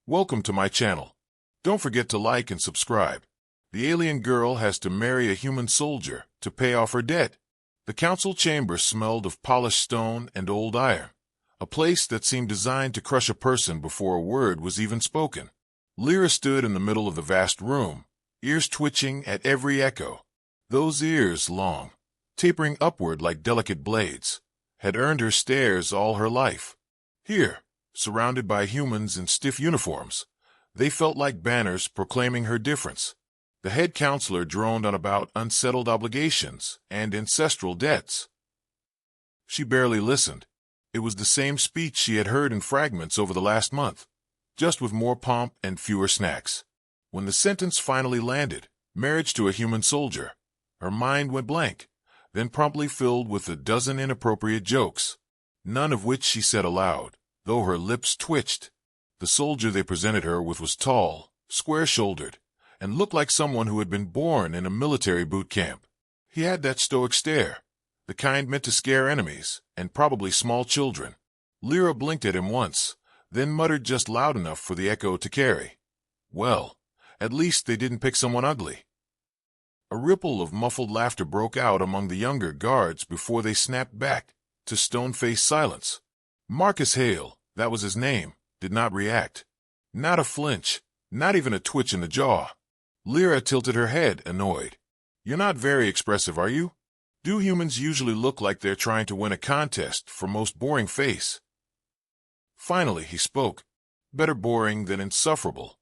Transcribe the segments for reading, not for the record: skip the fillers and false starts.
Welcome to my channel. Don't forget to like and subscribe. The alien girl has to marry a human soldier to pay off her debt. The council chamber smelled of polished stone and old iron, a place that seemed designed to crush a person before a word was even spoken. Lyra stood in the middle of the vast room, ears twitching at every echo. Those ears, long, tapering upward like delicate blades, had earned her stares all her life. Here, surrounded by humans in stiff uniforms, they felt like banners proclaiming her difference. The head counselor droned on about unsettled obligations and ancestral debts. She barely listened. It was the same speech she had heard in fragments over the last month, just with more pomp and fewer snacks. When the sentence finally landed, marriage to a human soldier, her mind went blank, then promptly filled with a dozen inappropriate jokes, none of which she said aloud, though her lips twitched. The soldier they presented her with was tall, square-shouldered, and looked like someone who had been born in a military boot camp. He had that stoic stare, the kind meant to scare enemies, and probably small children. Lyra blinked at him once, then muttered just loud enough for the echo to carry. Well, at least they didn't pick someone ugly. A ripple of muffled laughter broke out among the younger guards before they snapped back to stone-faced silence. Marcus Hale, that was his name, did not react. Not a flinch, not even a twitch in the jaw. Lyra tilted her head, annoyed. You're not very expressive, are you? Do humans usually look like they're trying to win a contest for most boring face? Finally, he spoke. Better boring than insufferable.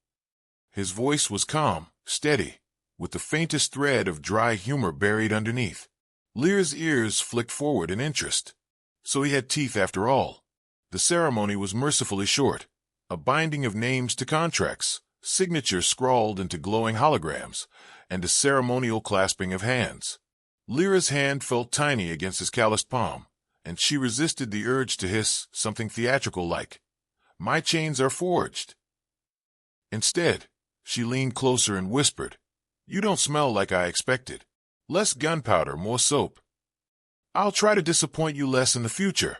His voice was calm, steady, with the faintest thread of dry humor buried underneath. Lyra's ears flicked forward in interest. So he had teeth after all. The ceremony was mercifully short. A binding of names to contracts, signatures scrawled into glowing holograms, and a ceremonial clasping of hands. Lyra's hand felt tiny against his calloused palm, and she resisted the urge to hiss something theatrical like, "My chains are forged." Instead, she leaned closer and whispered, "You don't smell like I expected. Less gunpowder, more soap." "I'll try to disappoint you less in the future,"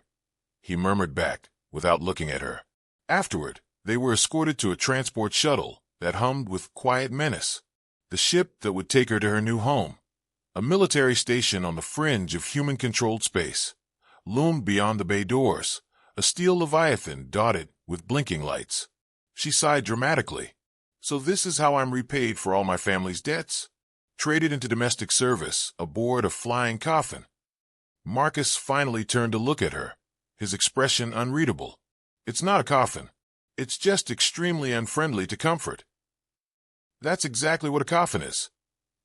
he murmured back, without looking at her. Afterward, they were escorted to a transport shuttle that hummed with quiet menace, the ship that would take her to her new home. A military station on the fringe of human-controlled space loomed beyond the bay doors, a steel leviathan dotted with blinking lights. She sighed dramatically. "So this is how I'm repaid for all my family's debts? Traded into domestic service aboard a flying coffin." Marcus finally turned to look at her, his expression unreadable. "It's not a coffin. It's just extremely unfriendly to comfort." "That's exactly what a coffin is,"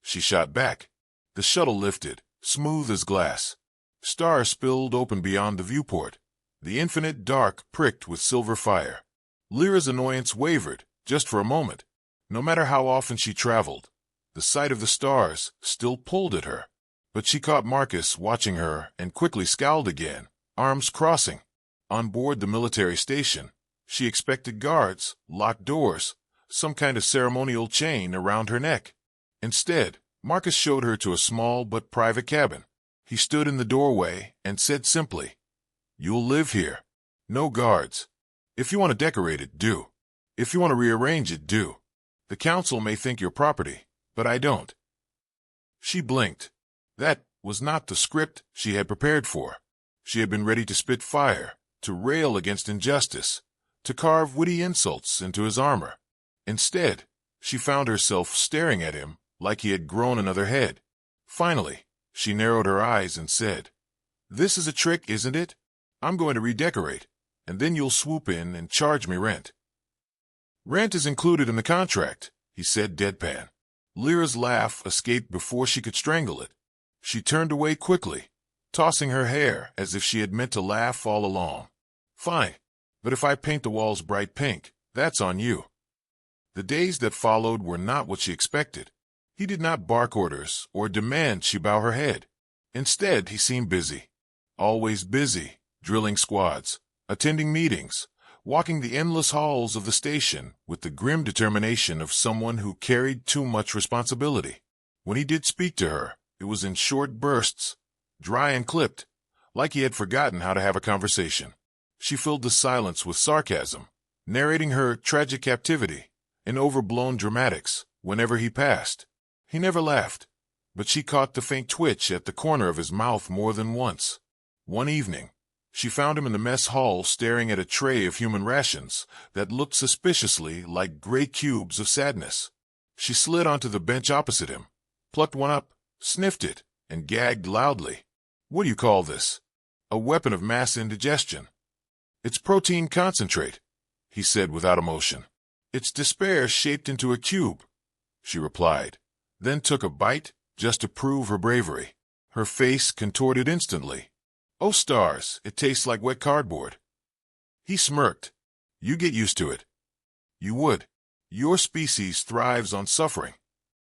she shot back. The shuttle lifted, smooth as glass. Stars spilled open beyond the viewport, the infinite dark pricked with silver fire. Lyra's annoyance wavered, just for a moment. No matter how often she traveled, the sight of the stars still pulled at her. But she caught Marcus watching her and quickly scowled again, arms crossing. On board the military station, she expected guards, locked doors, some kind of ceremonial chain around her neck. Instead, Marcus showed her to a small but private cabin. He stood in the doorway and said simply, "You'll live here. No guards. If you want to decorate it, do. If you want to rearrange it, do. The council may think you're property, but I don't." She blinked. That was not the script she had prepared for. She had been ready to spit fire, to rail against injustice, to carve witty insults into his armor. Instead, she found herself staring at him like he had grown another head. Finally, she narrowed her eyes and said, "This is a trick, isn't it? I'm going to redecorate, and then you'll swoop in and charge me rent." "Rent is included in the contract," he said deadpan. Lyra's laugh escaped before she could strangle it. She turned away quickly, tossing her hair as if she had meant to laugh all along. "Fine, but if I paint the walls bright pink, that's on you." The days that followed were not what she expected. He did not bark orders or demand she bow her head. Instead, he seemed busy. Always busy, drilling squads, attending meetings, walking the endless halls of the station with the grim determination of someone who carried too much responsibility. When he did speak to her, it was in short bursts, dry and clipped, like he had forgotten how to have a conversation. She filled the silence with sarcasm, narrating her tragic captivity in overblown dramatics whenever he passed. He never laughed, but she caught the faint twitch at the corner of his mouth more than once. One evening, she found him in the mess hall staring at a tray of human rations that looked suspiciously like gray cubes of sadness. She slid onto the bench opposite him, plucked one up, sniffed it, and gagged loudly. "What do you call this?" "A weapon of mass indigestion." "It's protein concentrate," he said without emotion. "It's despair shaped into a cube," she replied, then took a bite just to prove her bravery. Her face contorted instantly. "Oh stars, it tastes like wet cardboard." He smirked. "You get used to it." "You would. Your species thrives on suffering."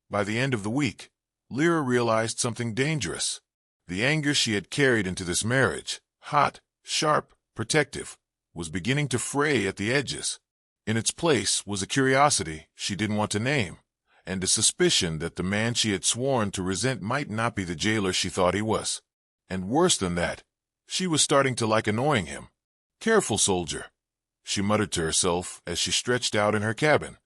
By the end of the week, Lyra realized something dangerous. The anger she had carried into this marriage, hot, sharp, protective, was beginning to fray at the edges. In its place was a curiosity she didn't want to name, and a suspicion that the man she had sworn to resent might not be the jailer she thought he was. And worse than that, she was starting to like annoying him. "Careful, soldier," she muttered to herself as she stretched out in her cabin,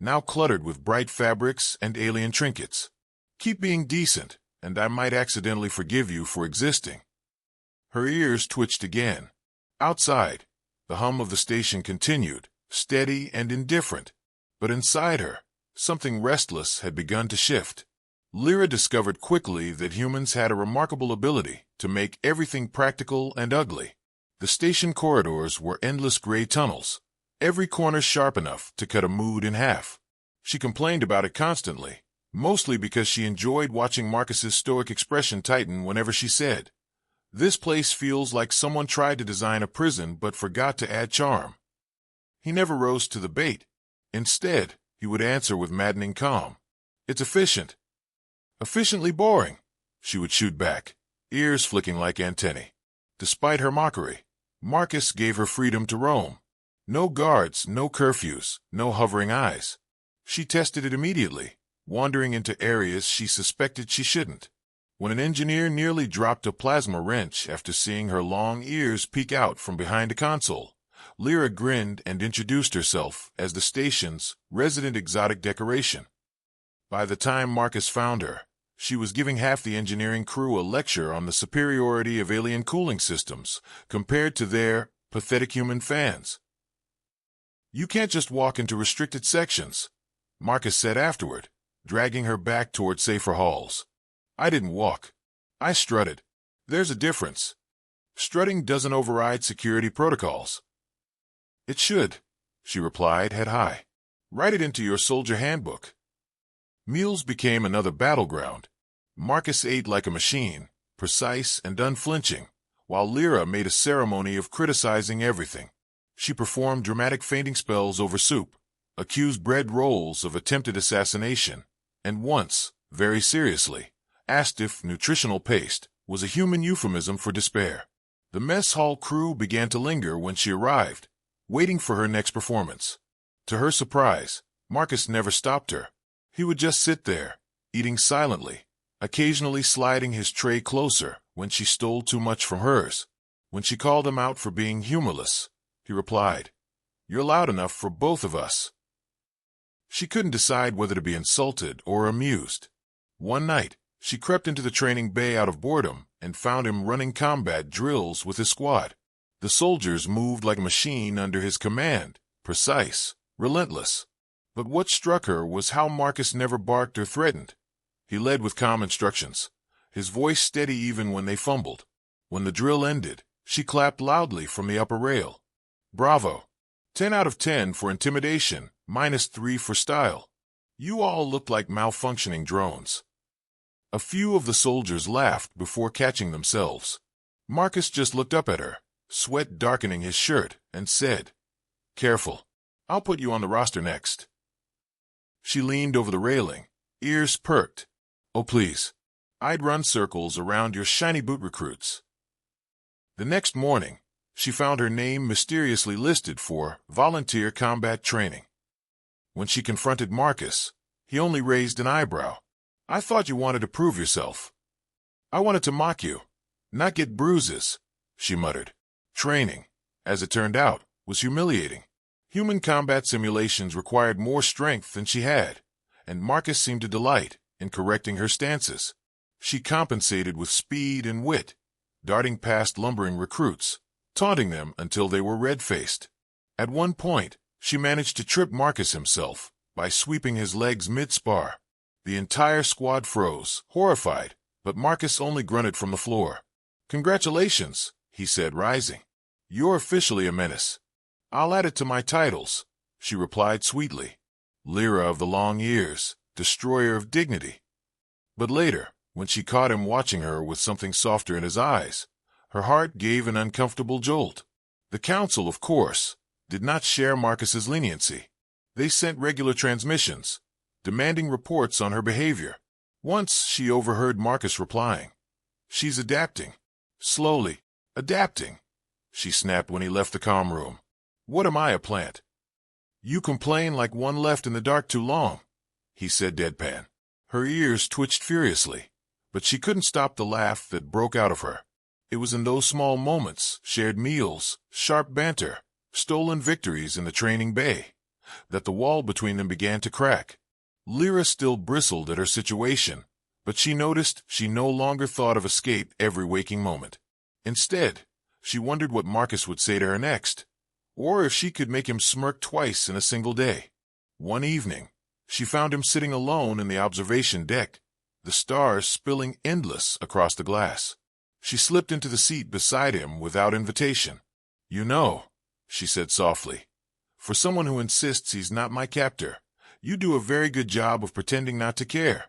now cluttered with bright fabrics and alien trinkets. "Keep being decent, and I might accidentally forgive you for existing." Her ears twitched again. Outside, the hum of the station continued, steady and indifferent, but inside her, something restless had begun to shift. Lyra discovered quickly that humans had a remarkable ability to make everything practical and ugly. The station corridors were endless gray tunnels, every corner sharp enough to cut a mood in half. She complained about it constantly, mostly because she enjoyed watching Marcus's stoic expression tighten whenever she said, "This place feels like someone tried to design a prison but forgot to add charm." He never rose to the bait. Instead, he would answer with maddening calm, "It's efficient." "Efficiently boring," she would shoot back, ears flicking like antennae. Despite her mockery, Marcus gave her freedom to roam. No guards, no curfews, no hovering eyes. She tested it immediately, wandering into areas she suspected she shouldn't. When an engineer nearly dropped a plasma wrench after seeing her long ears peek out from behind a console, Lyra grinned and introduced herself as the station's resident exotic decoration. By the time Marcus found her, she was giving half the engineering crew a lecture on the superiority of alien cooling systems compared to their pathetic human fans. "You can't just walk into restricted sections," Marcus said afterward, dragging her back toward safer halls. "I didn't walk. I strutted. There's a difference. Strutting doesn't override security protocols." "It should," she replied head high. "Write it into your soldier handbook." Meals became another battleground. Marcus ate like a machine, precise and unflinching, while Lyra made a ceremony of criticizing everything. She performed dramatic fainting spells over soup, accused bread rolls of attempted assassination, and once, very seriously, asked if nutritional paste was a human euphemism for despair. The mess hall crew began to linger when she arrived, waiting for her next performance. To her surprise, Marcus never stopped her. He would just sit there, eating silently, occasionally sliding his tray closer when she stole too much from hers. When she called him out for being humorless, he replied, "You're loud enough for both of us." She couldn't decide whether to be insulted or amused. One night, she crept into the training bay out of boredom and found him running combat drills with his squad. The soldiers moved like a machine under his command, precise, relentless. But what struck her was how Marcus never barked or threatened. He led with calm instructions, his voice steady even when they fumbled. When the drill ended, she clapped loudly from the upper rail. "Bravo! 10 out of 10 for intimidation, -3 for style. You all looked like malfunctioning drones." A few of the soldiers laughed before catching themselves. Marcus just looked up at her, sweat darkening his shirt, and said, "Careful. I'll put you on the roster next." She leaned over the railing, ears perked. "Oh, please. I'd run circles around your shiny boot recruits." The next morning, she found her name mysteriously listed for volunteer combat training. When she confronted Marcus, he only raised an eyebrow. "I thought you wanted to prove yourself." "I wanted to mock you, not get bruises," she muttered. Training, as it turned out, was humiliating. Human combat simulations required more strength than she had, and Marcus seemed to delight in correcting her stances. She compensated with speed and wit, darting past lumbering recruits, taunting them until they were red-faced. At one point, she managed to trip Marcus himself by sweeping his legs mid-spar. The entire squad froze, horrified, but Marcus only grunted from the floor. "Congratulations," he said, rising. "You're officially a menace." "I'll add it to my titles," she replied sweetly. Lyra of the long ears, destroyer of dignity. But later, when she caught him watching her with something softer in his eyes, her heart gave an uncomfortable jolt. The council, of course, did not share Marcus's leniency. They sent regular transmissions, demanding reports on her behavior. Once she overheard Marcus replying, "She's adapting. Slowly. Adapting," she snapped when he left the comm room. "What am I, a plant?" "You complain like one left in the dark too long," he said deadpan. Her ears twitched furiously, but she couldn't stop the laugh that broke out of her. It was in those small moments, shared meals, sharp banter, stolen victories in the training bay, that the wall between them began to crack. Lyra still bristled at her situation, but she noticed she no longer thought of escape every waking moment. Instead, she wondered what Marcus would say to her next, or if she could make him smirk twice in a single day. One evening, she found him sitting alone in the observation deck, the stars spilling endless across the glass. She slipped into the seat beside him without invitation. "You know," she said softly, "for someone who insists he's not my captor, you do a very good job of pretending not to care."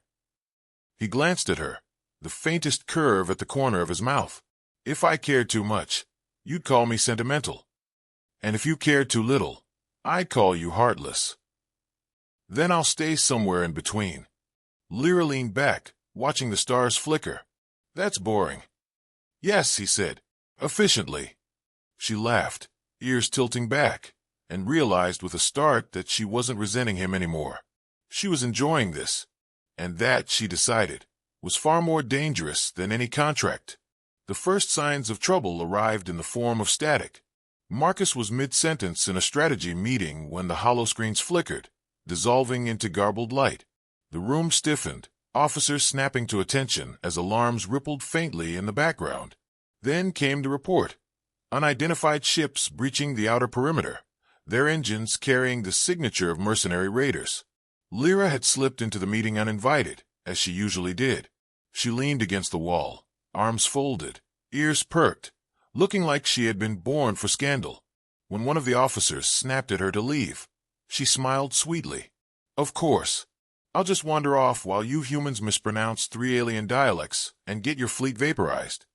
He glanced at her, the faintest curve at the corner of his mouth. "If I cared too much, you'd call me sentimental. And if you cared too little, I'd call you heartless. Then I'll stay somewhere in between." Lyra leaned back, watching the stars flicker. "That's boring." "Yes," he said, efficiently. She laughed, ears tilting back, and realized with a start that she wasn't resenting him anymore. She was enjoying this, and that, she decided, was far more dangerous than any contract. The first signs of trouble arrived in the form of static. Marcus was mid-sentence in a strategy meeting when the holoscreens flickered, dissolving into garbled light. The room stiffened, officers snapping to attention as alarms rippled faintly in the background. Then came the report. Unidentified ships breaching the outer perimeter, their engines carrying the signature of mercenary raiders. Lyra had slipped into the meeting uninvited, as she usually did. She leaned against the wall, arms folded, ears perked, looking like she had been born for scandal. When one of the officers snapped at her to leave, she smiled sweetly. "Of course. I'll just wander off while you humans mispronounce 3 alien dialects and get your fleet vaporized."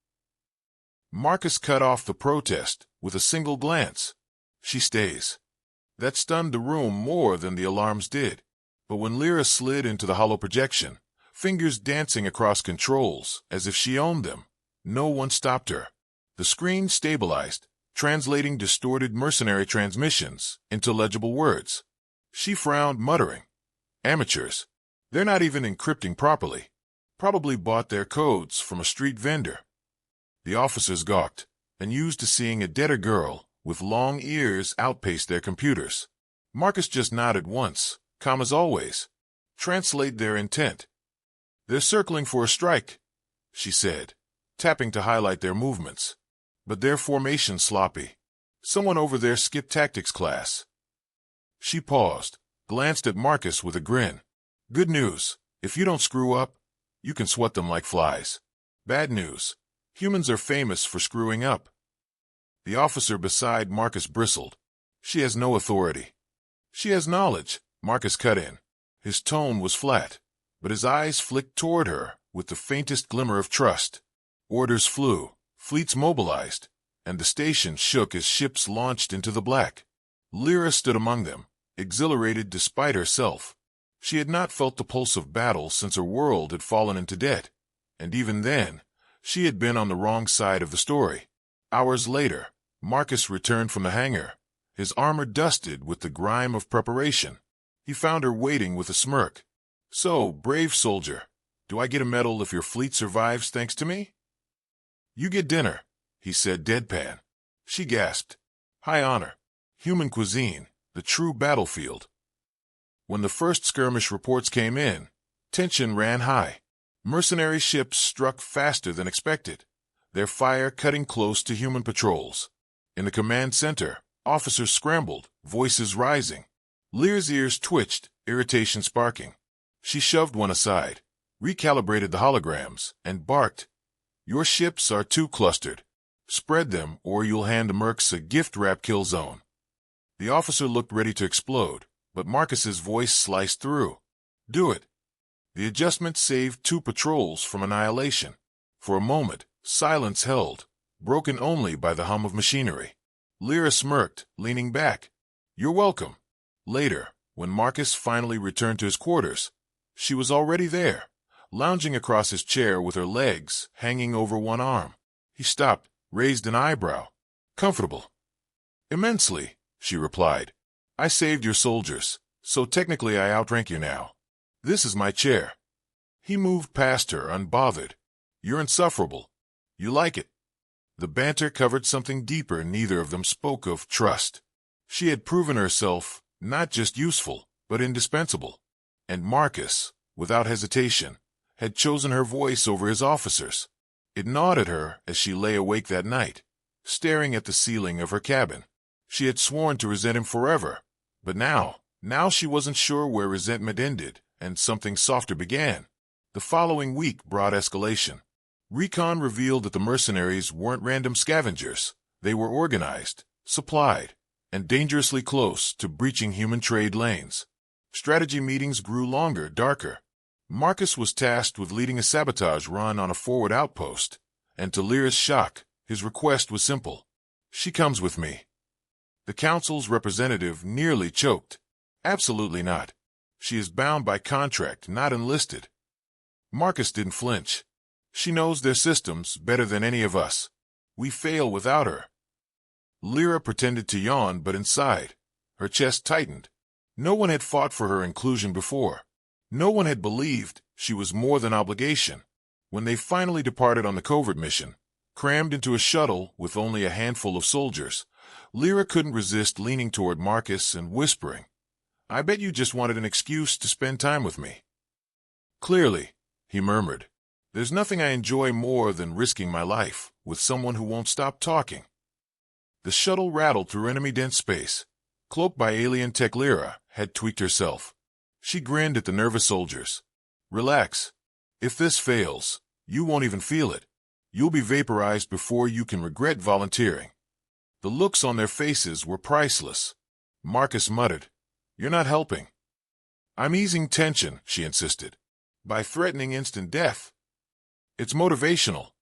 Marcus cut off the protest with a single glance. "She stays." That stunned the room more than the alarms did. But when Lyra slid into the hollow projection, fingers dancing across controls as if she owned them, no one stopped her. The screen stabilized, translating distorted mercenary transmissions into legible words. She frowned, muttering, "Amateurs. They're not even encrypting properly. Probably bought their codes from a street vendor." The officers gawked, and used to seeing a deader girl with long ears outpace their computers. Marcus just nodded once, calm as always. Translate their intent. "They're circling for a strike," she said, tapping to highlight their movements. "But their formation sloppy. Someone over there skipped tactics class." She paused, glanced at Marcus with a grin. "Good news. If you don't screw up, you can sweat them like flies. Bad news. Humans are famous for screwing up." The officer beside Marcus bristled. "She has no authority." "She has knowledge," Marcus cut in. His tone was flat, but his eyes flicked toward her with the faintest glimmer of trust. Orders flew, fleets mobilized, and the station shook as ships launched into the black. Lyra stood among them, exhilarated despite herself. She had not felt the pulse of battle since her world had fallen into debt, and even then, she had been on the wrong side of the story. Hours later, Marcus returned from the hangar, his armor dusted with the grime of preparation. He found her waiting with a smirk. "So, brave soldier, do I get a medal if your fleet survives thanks to me?" "You get dinner," he said deadpan. She gasped. "High honor. Human cuisine, the true battlefield. When the first skirmish reports came in, tension ran high. Mercenary ships struck faster than expected, their fire cutting close to human patrols. In the command center, officers scrambled, voices rising. Lyra's ears twitched, irritation sparking. She shoved one aside, recalibrated the holograms, and barked, "Your ships are too clustered. Spread them, or you'll hand the mercs a gift-wrap kill zone." The officer looked ready to explode, but Marcus's voice sliced through. "Do it." The adjustment saved 2 patrols from annihilation. For a moment, silence held, broken only by the hum of machinery. Lyra smirked, leaning back. "You're welcome." Later, when Marcus finally returned to his quarters, she was already there, lounging across his chair with her legs hanging over one arm. He stopped, raised an eyebrow. "Comfortable?" "Immensely," she replied. "I saved your soldiers, so technically I outrank you now. This is my chair." He moved past her, unbothered. "You're insufferable. You like it." The banter covered something deeper. Neither of them spoke of trust. She had proven herself not just useful, but indispensable. And Marcus, without hesitation, had chosen her voice over his officers. It gnawed at her as she lay awake that night, staring at the ceiling of her cabin. She had sworn to resent him forever, but now she wasn't sure where resentment ended and something softer began. The following week brought escalation. Recon revealed that the mercenaries weren't random scavengers. They were organized, supplied, and dangerously close to breaching human trade lanes. Strategy meetings grew longer, darker. Marcus was tasked with leading a sabotage run on a forward outpost, and to Lyra's shock, his request was simple. "She comes with me." The council's representative nearly choked. "Absolutely not. She is bound by contract, not enlisted." Marcus didn't flinch. "She knows their systems better than any of us. We fail without her." Lyra pretended to yawn, but inside, her chest tightened. No one had fought for her inclusion before. No one had believed she was more than obligation. When they finally departed on the covert mission, crammed into a shuttle with only a handful of soldiers, Lyra couldn't resist leaning toward Marcus and whispering, "I bet you just wanted an excuse to spend time with me." "Clearly," he murmured. "There's nothing I enjoy more than risking my life with someone who won't stop talking." The shuttle rattled through enemy-dense space. Cloaked by alien tech, Lyra had tweaked herself. She grinned at the nervous soldiers. "Relax. If this fails, you won't even feel it. You'll be vaporized before you can regret volunteering." The looks on their faces were priceless. Marcus muttered, "You're not helping." "I'm easing tension," she insisted, "by threatening instant death. It's motivational."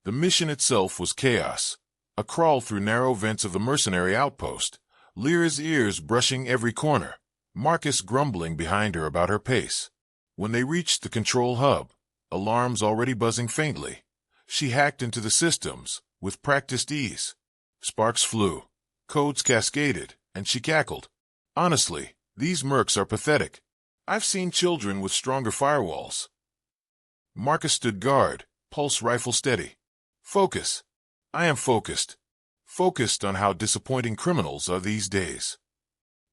The mission itself was chaos, a crawl through narrow vents of the mercenary outpost, Lyra's ears brushing every corner, Marcus grumbling behind her about her pace. When they reached the control hub, alarms already buzzing faintly, she hacked into the systems with practiced ease. Sparks flew, codes cascaded, and she cackled. "Honestly, these mercs are pathetic. I've seen children with stronger firewalls." Marcus stood guard, pulse rifle steady. "Focus." "I am focused. Focused on how disappointing criminals are these days."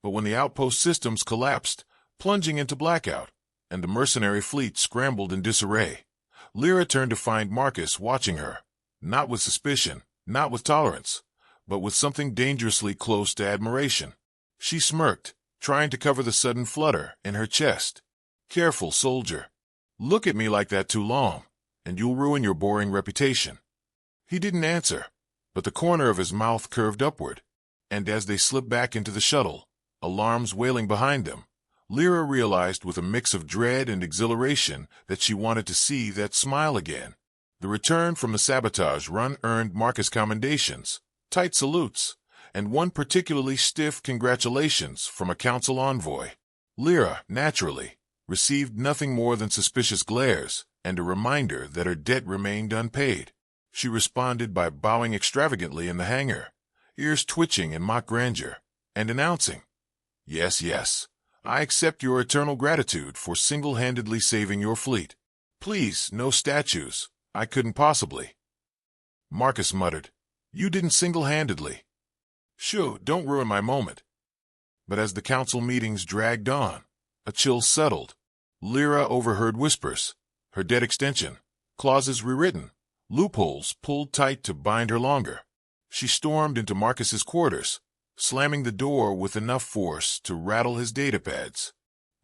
But when the outpost systems collapsed, plunging into blackout, and the mercenary fleet scrambled in disarray, Lyra turned to find Marcus watching her, not with suspicion, not with tolerance, but with something dangerously close to admiration. She smirked, trying to cover the sudden flutter in her chest. "Careful, soldier. Look at me like that too long, and you'll ruin your boring reputation." He didn't answer, but the corner of his mouth curved upward, and as they slipped back into the shuttle, alarms wailing behind them, Lyra realized with a mix of dread and exhilaration that she wanted to see that smile again. The return from the sabotage run earned Marcus commendations, tight salutes, and one particularly stiff congratulations from a council envoy. Lyra, naturally, received nothing more than suspicious glares and a reminder that her debt remained unpaid. She responded by bowing extravagantly in the hangar, ears twitching in mock grandeur, and announcing, "Yes, yes, I accept your eternal gratitude for single-handedly saving your fleet. Please, no statues. I couldn't possibly." Marcus muttered, "You didn't single-handedly." "Shoo, don't ruin my moment." But as the council meetings dragged on, a chill settled. Lyra overheard whispers, her debt extension, clauses rewritten, loopholes pulled tight to bind her longer. She stormed into Marcus's quarters, slamming the door with enough force to rattle his datapads.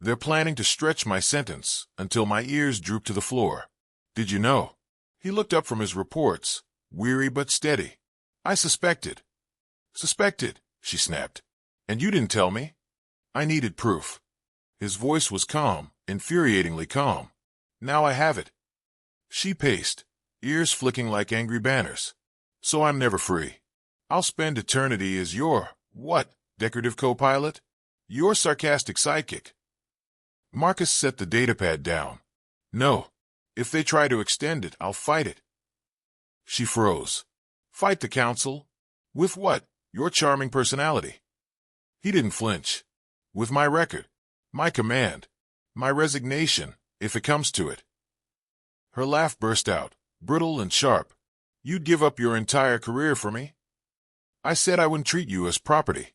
They're planning to stretch my sentence until my ears droop to the floor. Did you know? He looked up from his reports, weary but steady. I suspected. Suspected, she snapped. And you didn't tell me? I needed proof. His voice was calm, infuriatingly calm. Now I have it. She paced, ears flicking like angry banners. So I'm never free. I'll spend eternity as your, what, decorative co-pilot? Your sarcastic sidekick. Marcus set the datapad down. No. If they try to extend it, I'll fight it. She froze. Fight the council? With what? Your charming personality. He didn't flinch. With my record, my command, my resignation, if it comes to it. Her laugh burst out, brittle and sharp. You'd give up your entire career for me? I said I wouldn't treat you as property,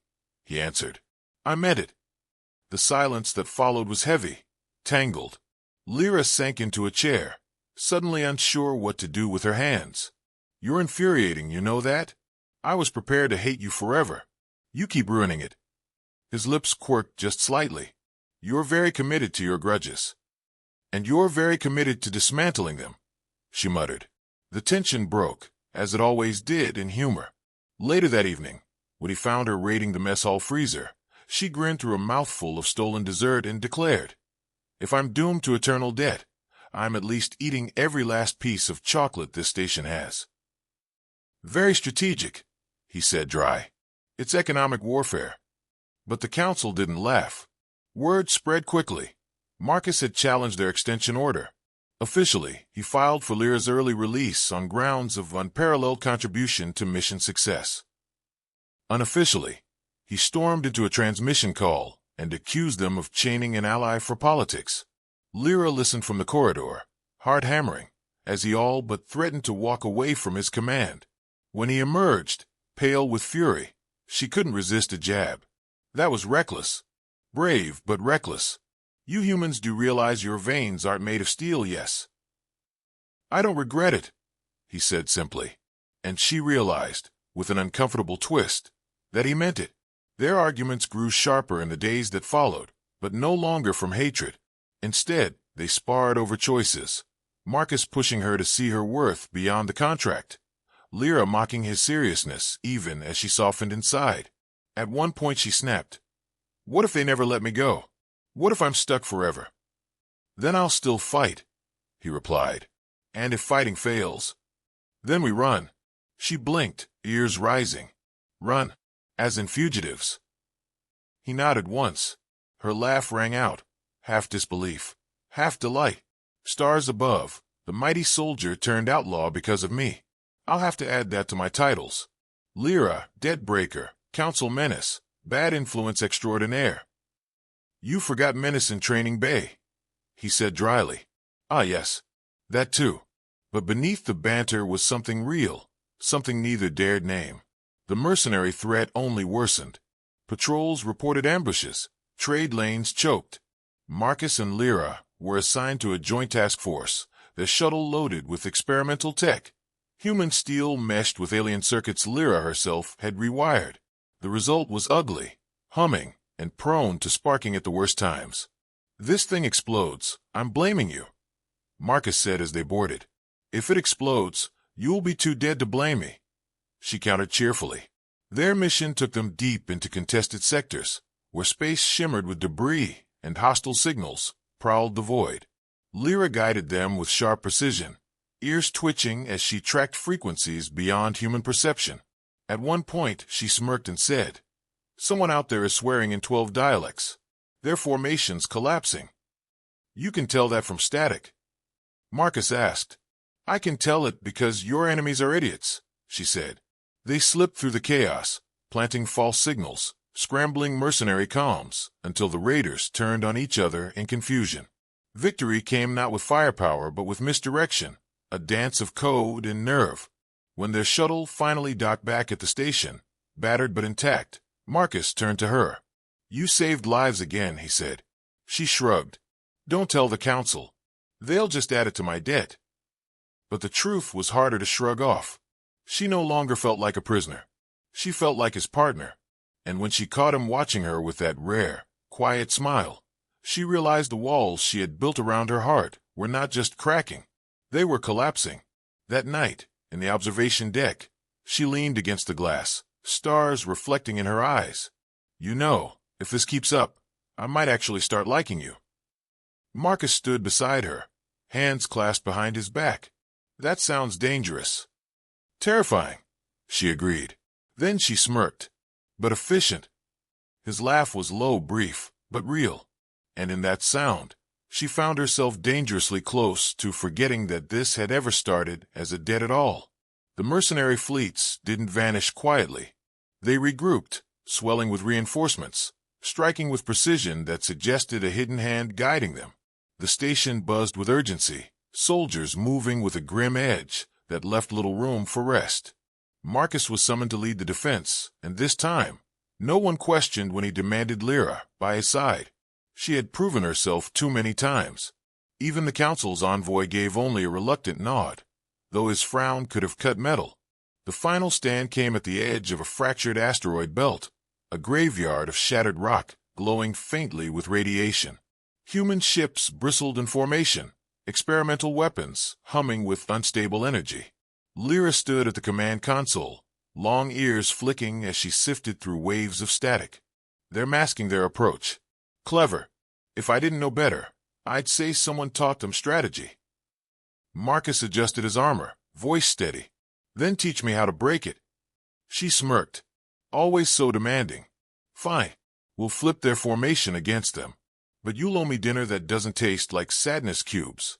he answered. I meant it. The silence that followed was heavy, tangled. Lyra sank into a chair, suddenly unsure what to do with her hands. You're infuriating, you know that? I was prepared to hate you forever. You keep ruining it. His lips quirked just slightly. You're very committed to your grudges. And you're very committed to dismantling them, she muttered. The tension broke, as it always did in humor. Later that evening, when he found her raiding the mess hall freezer, she grinned through a mouthful of stolen dessert and declared, If I'm doomed to eternal debt, I'm at least eating every last piece of chocolate this station has. Very strategic, he said dry. It's economic warfare. But the council didn't laugh. Word spread quickly. Marcus had challenged their extension order. Officially, he filed for Lyra's early release on grounds of unparalleled contribution to mission success. Unofficially, he stormed into a transmission call and accused them of chaining an ally for politics. Lyra listened from the corridor, heart hammering, as he all but threatened to walk away from his command. When he emerged, pale with fury, she couldn't resist a jab. That was reckless. Brave, but reckless. You humans do realize your veins aren't made of steel, yes? I don't regret it, he said simply. And she realized, with an uncomfortable twist, that he meant it. Their arguments grew sharper in the days that followed, but no longer from hatred. Instead, they sparred over choices, Marcus pushing her to see her worth beyond the contract, Lyra mocking his seriousness even as she softened inside. At one point she snapped, What if they never let me go? What if I'm stuck forever? Then I'll still fight, he replied. And if fighting fails, then we run. She blinked, ears rising. Run, as in fugitives. He nodded once. Her laugh rang out, half disbelief, half delight. Stars above, the mighty soldier turned outlaw because of me. I'll have to add that to my titles. Lyra, debt breaker, council menace, bad influence extraordinaire. You forgot menace in Training Bay, he said dryly. Ah yes, that too. But beneath the banter was something real, something neither dared name. The mercenary threat only worsened. Patrols reported ambushes, trade lanes choked. Marcus and Lyra were assigned to a joint task force, their shuttle loaded with experimental tech. Human steel meshed with alien circuits Lyra herself had rewired. The result was ugly, humming, and prone to sparking at the worst times. This thing explodes, I'm blaming you, Marcus said as they boarded. If it explodes, you'll be too dead to blame me, she countered cheerfully. Their mission took them deep into contested sectors, where space shimmered with debris and hostile signals prowled the void. Lyra guided them with sharp precision, ears twitching as she tracked frequencies beyond human perception. At one point, she smirked and said, Someone out there is swearing in 12 dialects. Their formation's collapsing. You can tell that from static. Marcus asked. I can tell it because your enemies are idiots, she said. They slipped through the chaos, planting false signals, scrambling mercenary comms, until the raiders turned on each other in confusion. Victory came not with firepower but with misdirection, a dance of code and nerve. When their shuttle finally docked back at the station, battered but intact, Marcus turned to her. You saved lives again, he said. She shrugged. Don't tell the council. They'll just add it to my debt. But the truth was harder to shrug off. She no longer felt like a prisoner. She felt like his partner. And when she caught him watching her with that rare, quiet smile, she realized the walls she had built around her heart were not just cracking. They were collapsing. That night, in the observation deck, she leaned against the glass, stars reflecting in her eyes. You know, if this keeps up, I might actually start liking you. Marcus stood beside her, hands clasped behind his back. That sounds dangerous. Terrifying, she agreed. Then she smirked. But efficient. His laugh was low, brief, but real. And in that sound, she found herself dangerously close to forgetting that this had ever started as a debt at all. The mercenary fleets didn't vanish quietly. They regrouped, swelling with reinforcements, striking with precision that suggested a hidden hand guiding them. The station buzzed with urgency, soldiers moving with a grim edge that left little room for rest. Marcus was summoned to lead the defense, and this time, no one questioned when he demanded Lyra by his side. She had proven herself too many times. Even the council's envoy gave only a reluctant nod, though his frown could have cut metal. The final stand came at the edge of a fractured asteroid belt, a graveyard of shattered rock glowing faintly with radiation. Human ships bristled in formation, experimental weapons humming with unstable energy. Lyra stood at the command console, long ears flicking as she sifted through waves of static. They're masking their approach. Clever. If I didn't know better, I'd say someone taught them strategy. Marcus adjusted his armor, voice steady. Then teach me how to break it. She smirked. Always so demanding. Fine. We'll flip their formation against them. But you'll owe me dinner that doesn't taste like sadness cubes.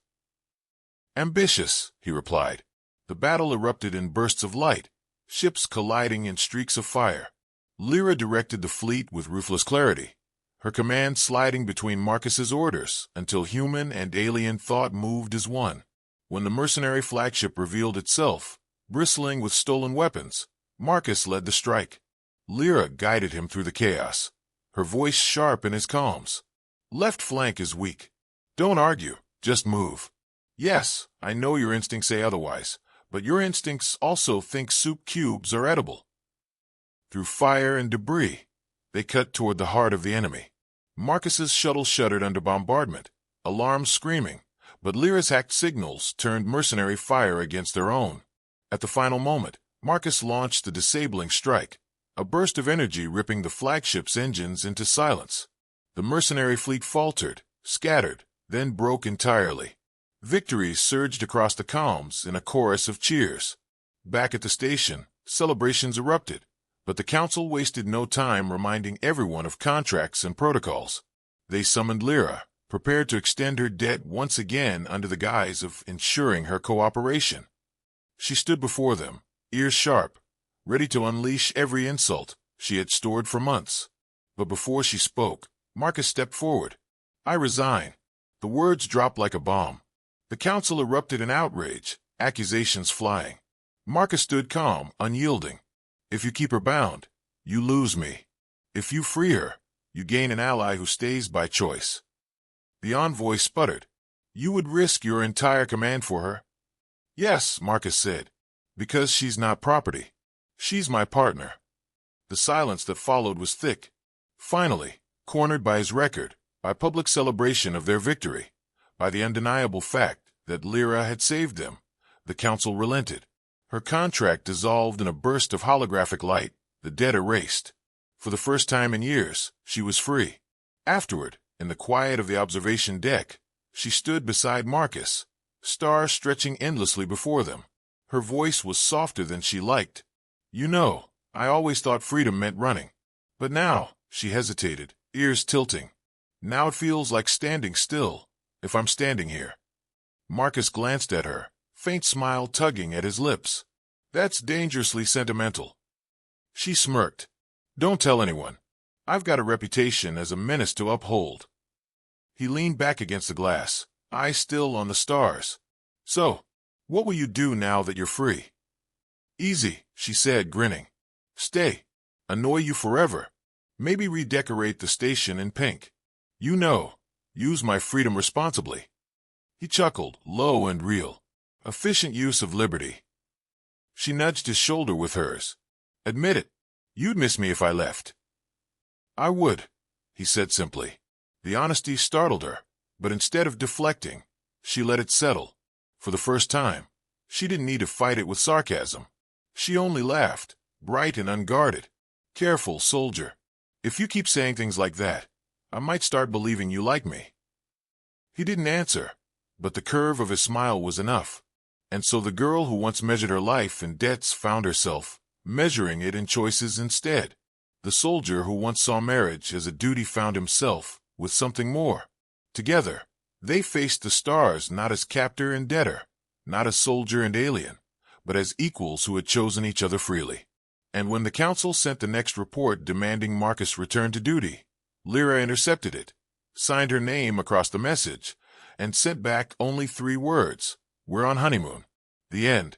Ambitious, he replied. The battle erupted in bursts of light, ships colliding in streaks of fire. Lyra directed the fleet with ruthless clarity, her command sliding between Marcus's orders until human and alien thought moved as one. When the mercenary flagship revealed itself, bristling with stolen weapons, Marcus led the strike. Lyra guided him through the chaos, her voice sharp in his calms. Left flank is weak. Don't argue, just move. Yes, I know your instincts say otherwise, but your instincts also think soup cubes are edible. Through fire and debris, they cut toward the heart of the enemy. Marcus's shuttle shuddered under bombardment, alarms screaming, but Lyra's hacked signals turned mercenary fire against their own. At the final moment, Marcus launched the disabling strike, a burst of energy ripping the flagship's engines into silence. The mercenary fleet faltered, scattered, then broke entirely. Victories surged across the comms in a chorus of cheers. Back at the station, celebrations erupted, but the council wasted no time reminding everyone of contracts and protocols. They summoned Lyra, prepared to extend her debt once again under the guise of ensuring her cooperation. She stood before them, ears sharp, ready to unleash every insult she had stored for months. But before she spoke, Marcus stepped forward. I resign. The words dropped like a bomb. The council erupted in outrage, accusations flying. Marcus stood calm, unyielding. If you keep her bound, you lose me. If you free her, you gain an ally who stays by choice. The envoy sputtered. You would risk your entire command for her? Yes, Marcus said, because she's not property. She's my partner. The silence that followed was thick. Finally, cornered by his record, by public celebration of their victory, by the undeniable fact that Lyra had saved them, the council relented. Her contract dissolved in a burst of holographic light, the debt erased. For the first time in years, she was free. Afterward, in the quiet of the observation deck, she stood beside Marcus, stars stretching endlessly before them. Her voice was softer than she liked. You know, I always thought freedom meant running. But now, she hesitated, ears tilting. Now it feels like standing still, if I'm standing here. Marcus glanced at her, faint smile tugging at his lips. That's dangerously sentimental. She smirked. Don't tell anyone. I've got a reputation as a menace to uphold. He leaned back against the glass, eyes still on the stars. So, what will you do now that you're free? Easy, she said, grinning. Stay. Annoy you forever. Maybe redecorate the station in pink. You know, use my freedom responsibly." He chuckled, low and real. Efficient use of liberty. She nudged his shoulder with hers. "Admit it. You'd miss me if I left." "I would," he said simply. The honesty startled her, but instead of deflecting, she let it settle. For the first time, she didn't need to fight it with sarcasm. She only laughed, bright and unguarded. "Careful, soldier. If you keep saying things like that, I might start believing you like me." He didn't answer, but the curve of his smile was enough. And so the girl who once measured her life in debts found herself measuring it in choices instead. The soldier who once saw marriage as a duty found himself with something more. Together, they faced the stars not as captor and debtor, not as soldier and alien, but as equals who had chosen each other freely. And when the council sent the next report demanding Marcus return to duty, Lyra intercepted it, signed her name across the message, and sent back only 3 words: "We're on honeymoon." The end.